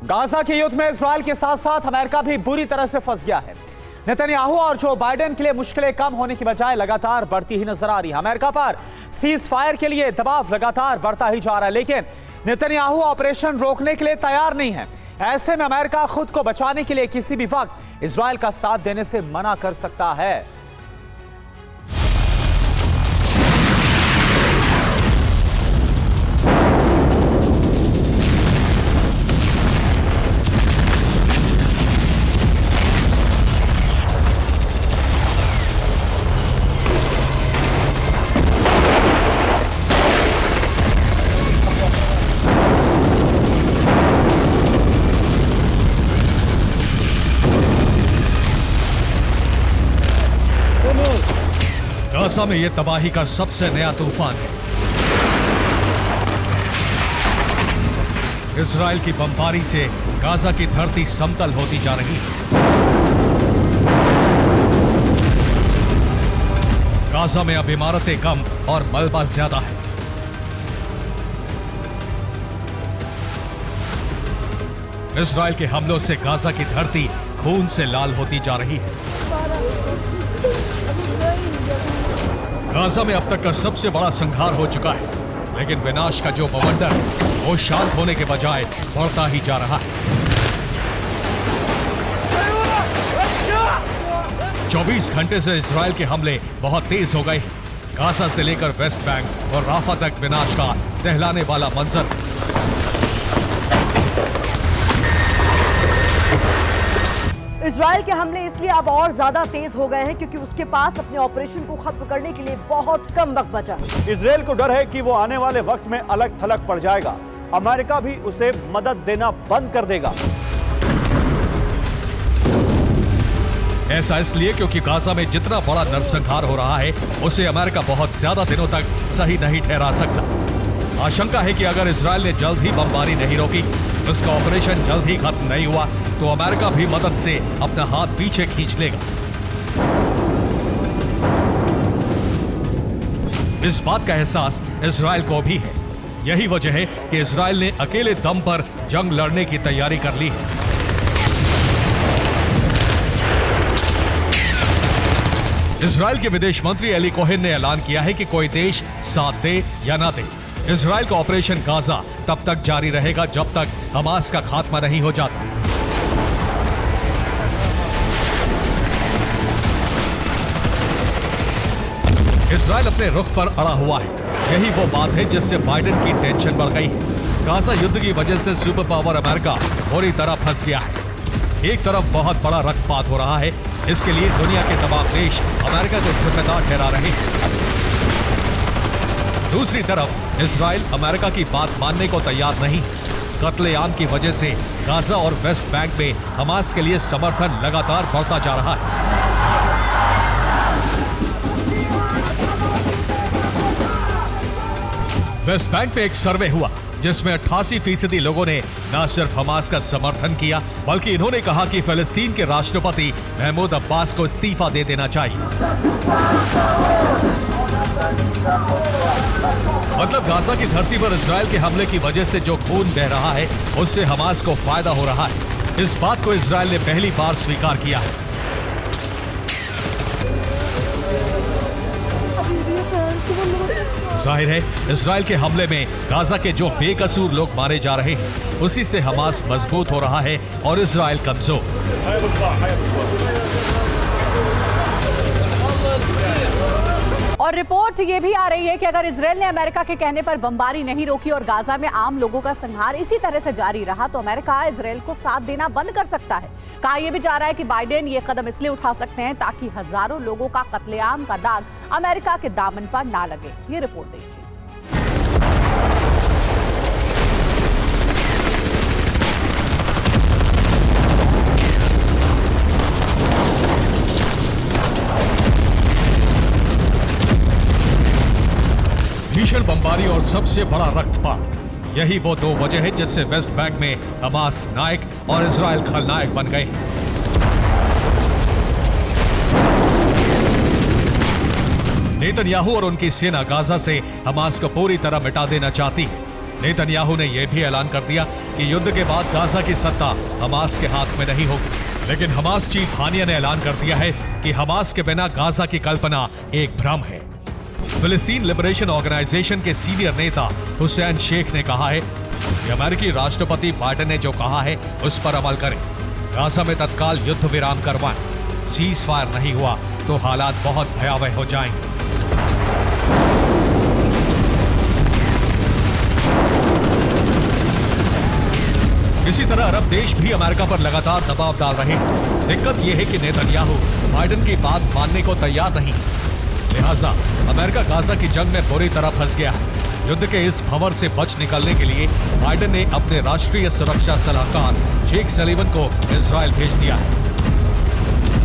Gaza के युद्ध में इजरायल के साथ साथ अमेरिका भी बुरी तरह से फंस गया है। नेतन्याहू और जो बाइडेन के लिए मुश्किलें कम होने की बजाय लगातार बढ़ती ही नजर आ रही है। अमेरिका पर सीज फायर के लिए दबाव लगातार बढ़ता ही जा रहा है, लेकिन नेतन्याहू ऑपरेशन रोकने के लिए तैयार नहीं है। ऐसे में अमेरिका खुद को बचाने के लिए किसी भी वक्त इजरायल का साथ देने से मना कर सकता है। गाजा में यह तबाही का सबसे नया तूफान है। इजराइल की बमबारी से गाजा की धरती समतल होती जा रही है। गाजा में अब इमारतें कम और मलबा ज्यादा है। इजराइल के हमलों से गाजा की धरती खून से लाल होती जा रही है। गाजा में अब तक का सबसे बड़ा संहार हो चुका है, लेकिन विनाश का जो बवंडर वो शांत होने के बजाय बढ़ता ही जा रहा है। 24 घंटे से इजराइल के हमले बहुत तेज हो गए हैं। गाजा से लेकर वेस्ट बैंक और राफा तक विनाश का दहलाने वाला मंजर। इजराइल के हमले इसलिए अब और ज्यादा तेज हो गए हैं क्योंकि उसके पास अपने ऑपरेशन को खत्म करने के लिए बहुत कम वक्त बचा है। इजराइल को डर है कि वो आने वाले वक्त में अलग थलग पड़ जाएगा। अमेरिका भी उसे मदद देना बंद कर देगा। ऐसा इसलिए क्योंकि गाजा में जितना बड़ा नरसंहार हो रहा है उसे अमेरिका बहुत ज्यादा दिनों तक सही नहीं ठहरा सकता। आशंका है कि अगर इजराइल ने जल्द ही बमबारी नहीं रोकी, उसका ऑपरेशन जल्द ही खत्म नहीं हुआ, तो अमेरिका भी मदद से अपना हाथ पीछे खींच लेगा। इस बात का एहसास इजराइल को भी है। यही वजह है कि इजराइल ने अकेले दम पर जंग लड़ने की तैयारी कर ली है। इजराइल के विदेश मंत्री एली कोहेन ने ऐलान किया है कि कोई देश साथ दे या ना दे, इजराइल का ऑपरेशन गाजा तब तक जारी रहेगा जब तक हमास का खात्मा नहीं हो जाता। इजराइल अपने रुख पर अड़ा हुआ है। यही वो बात है जिससे बाइडेन की टेंशन बढ़ गई है। गाजा युद्ध की वजह से सुपर पावर अमेरिका बुरी तरह फंस गया है। एक तरफ बहुत बड़ा रक्तपात हो रहा है, इसके लिए दुनिया के तमाम देश अमेरिका को जिम्मेदार ठहरा रहे हैं। दूसरी तरफ इजराइल अमेरिका की बात मानने को तैयार नहीं। कत्लेआम की वजह से गाजा और वेस्ट बैंक में हमास के लिए समर्थन लगातार बढ़ता जा रहा है। वेस्ट बैंक में एक सर्वे हुआ जिसमें 88% लोगों ने न सिर्फ हमास का समर्थन किया, बल्कि इन्होंने कहा कि फिलिस्तीन के राष्ट्रपति महमूद अब्बास को इस्तीफा दे देना चाहिए। मतलब गाजा की धरती पर इजराइल के हमले की वजह से जो खून बह रहा है उससे हमास को फायदा हो रहा है। इस बात को इजराइल ने पहली बार स्वीकार किया है। जाहिर है इजराइल के हमले में गाजा के जो बेकसूर लोग मारे जा रहे हैं उसी से हमास मजबूत हो रहा है और इजराइल कमजोर। और रिपोर्ट ये भी आ रही है कि अगर इजराइल ने अमेरिका के कहने पर बमबारी नहीं रोकी और गाजा में आम लोगों का संहार इसी तरह से जारी रहा तो अमेरिका इजराइल को साथ देना बंद कर सकता है। कहा यह भी जा रहा है कि बाइडेन ये कदम इसलिए उठा सकते हैं ताकि हजारों लोगों का कत्लेआम का दाग अमेरिका के दामन पर ना लगे। ये रिपोर्ट देखिए। भीषण बमबारी और सबसे बड़ा रक्तपात, यही वो दो वजह है जिससे वेस्ट बैंक में हमास नायक और इजराइल खलनायक बन गए। नेतन्याहू और उनकी सेना गाजा से हमास को पूरी तरह मिटा देना चाहती है। नेतन्याहू ने यह भी ऐलान कर दिया कि युद्ध के बाद गाजा की सत्ता हमास के हाथ में नहीं होगी। लेकिन हमास चीफ हानिया ने ऐलान कर दिया है कि हमास के बिना गाजा की कल्पना एक भ्रम है। फिलिस्तीन लिबरेशन ऑर्गेनाइजेशन के सीनियर नेता हुसैन शेख ने कहा है कि अमेरिकी राष्ट्रपति बाइडेन ने जो कहा है उस पर अमल करें, गाजा में तत्काल युद्ध विराम करवाएं। सीज फायर नहीं हुआ तो हालात बहुत भयावह हो जाएंगे। इसी तरह अरब देश भी अमेरिका पर लगातार दबाव डाल रहे हैं। दिक्कत यह है कि नेतन्याहू बाइडेन की बात मानने को तैयार नहीं, लिहाजा अमेरिका गाजा की जंग में बुरी तरह फंस गया है। युद्ध के इस भंवर से बच निकलने के लिए बाइडेन ने अपने राष्ट्रीय सुरक्षा सलाहकार जेक सलीवन को इजरायल भेज दिया है।